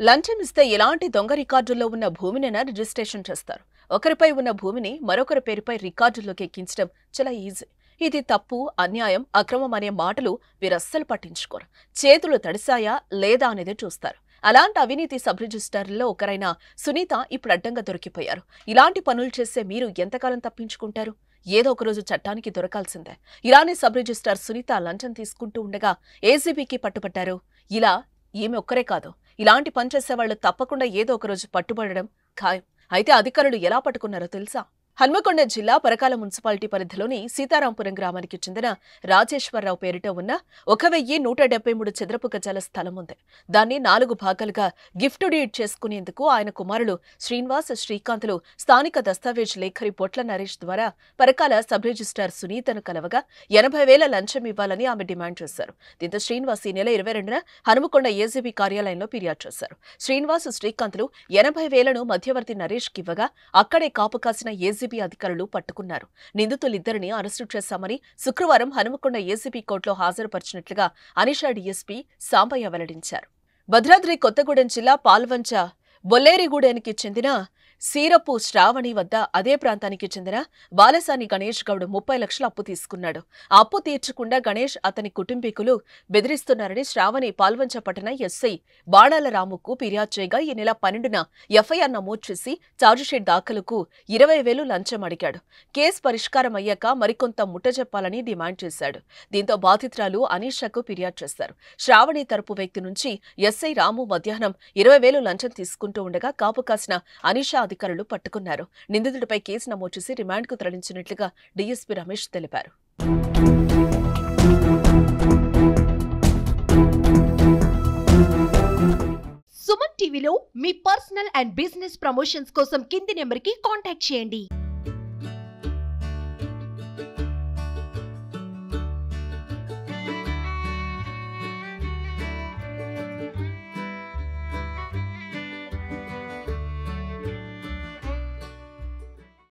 లంచం ఇస్తే ఎలాంటి దొంగ రికార్డుల్లో ఉన్న భూమినైనా రిజిస్ట్రేషన్ చేస్తారు. ఒకరిపై ఉన్న భూమిని మరొకరి పేరుపై రికార్డుల్లోకి ఎక్కించడం చాలా ఈజీ. ఇది తప్పు, అన్యాయం, అక్రమం అనే మాటలు వీరస్సలు పట్టించుకోరు. చేతులు తడిసాయా లేదా అనేది చూస్తారు. అలాంటి అవినీతి సబ్ రిజిస్ట్రార్లలో ఒకరైన సునీత ఇప్పుడు అడ్డంగా దొరికిపోయారు. ఇలాంటి పనులు చేస్తే మీరు ఎంతకాలం తప్పించుకుంటారు? ఏదో ఒకరోజు చట్టానికి దొరకాల్సిందే. ఇలానే సబ్ రిజిస్ట్రార్ సునీత లంచం తీసుకుంటూ ఉండగా ఏసీబీకి పట్టుబడ్డారు. ఇలా ఈమె ఒక్కరే కాదు, ఇలాంటి పని చేసేవాళ్లు తప్పకుండా ఏదో ఒకరోజు పట్టుబడడం ఖాయం. అయితే అధికారులు ఎలా పట్టుకున్నారో తెలుసా? హన్మకొండ జిల్లా పరకాల మున్సిపాలిటీ పరిధిలోని సీతారాంపురం గ్రామానికి చెందిన రాజేశ్వరరావు పేరిట ఉన్న 1173 చదరపు గజాల స్థలం ఉంది. దాన్ని 4 భాగాలుగా గిఫ్ట్ డీడ్ చేసుకునేందుకు ఆయన కుమారులు శ్రీనివాస్, శ్రీకాంత్లు స్థానిక దస్తావేజ్ లేఖరి పొట్ల నరేష్ ద్వారా పరకాల సబ్ రిజిస్ట్రార్ సునీతను కలవగా 80,000 లంచం ఇవ్వాలని ఆమె డిమాండ్ చేశారు. దీంతో శ్రీనివాస్ ఈ నెల 22న హనుమకొండ ఏసీబీ కార్యాలయంలో ఫిర్యాదు చేశారు. శ్రీనివాస్, శ్రీకాంత్లు 80,000ను మధ్యవర్తి నరేష్కి ఇవ్వగా అక్కడే కాపు కాసిన ఏసీబీ అధికారులు పట్టుకున్నారు. నిందితులిద్దరిని అరెస్టు చేశామని శుక్రవారం హనుమకొండ ఏసీబీ కోర్టులో హాజరుపరిచినట్లుగా అనిషా డీఎస్పీ సాంబయ్య వెల్లడించారు. భద్రాద్రి కొత్తగూడెం జిల్లా పాల్వంచ బొల్లేరిగూడెనికి చెందిన సీరపు శ్రావణి వద్ద అదే ప్రాంతానికి చెందిన బాలసాని గణేష్ గౌడ్ 30 లక్షల అప్పు తీసుకున్నాడు. ఆ అప్పు తీర్చకుండా గణేష్, అతని కుటుంబీకులు బెదిరిస్తున్నారని శ్రావణి పాల్వంచ పట్టణ ఎస్ఐ బాణాల రాముకు ఫిర్యాదు చేయగా ఈ నెల 12న ఎఫ్ఐఆర్ నమోదు చేసి ఛార్జిషీట్ దాఖలుకు 20,000 లంచం అడిగాడు. కేసు పరిష్కారం అయ్యాక మరికొంత ముట్టజెప్పాలని డిమాండ్ చేశాడు. దీంతో బాధితురాలు అనీషాకు ఫిర్యాదు చేశారు. శ్రావణి తరపు వ్యక్తి నుంచి ఎస్ఐ రాము మధ్యాహ్నం 20,000 లంచం తీసుకుంటూ ఉండగా కాపు కాసిన అనీషా అధికారులు పట్టుకున్నారు. నిందితుడిపై కేసు నమోదు చేసి రిమాండ్కు తరలించినట్లుగా డీఎస్పీ రమేష్ తెలిపారు. సుమన్ టీవీలో మీ పర్సనల్ అండ్ బిజినెస్ ప్రమోషన్స్ కోసం కింది నెంబర్కి కాంటాక్ట్ చేయండి.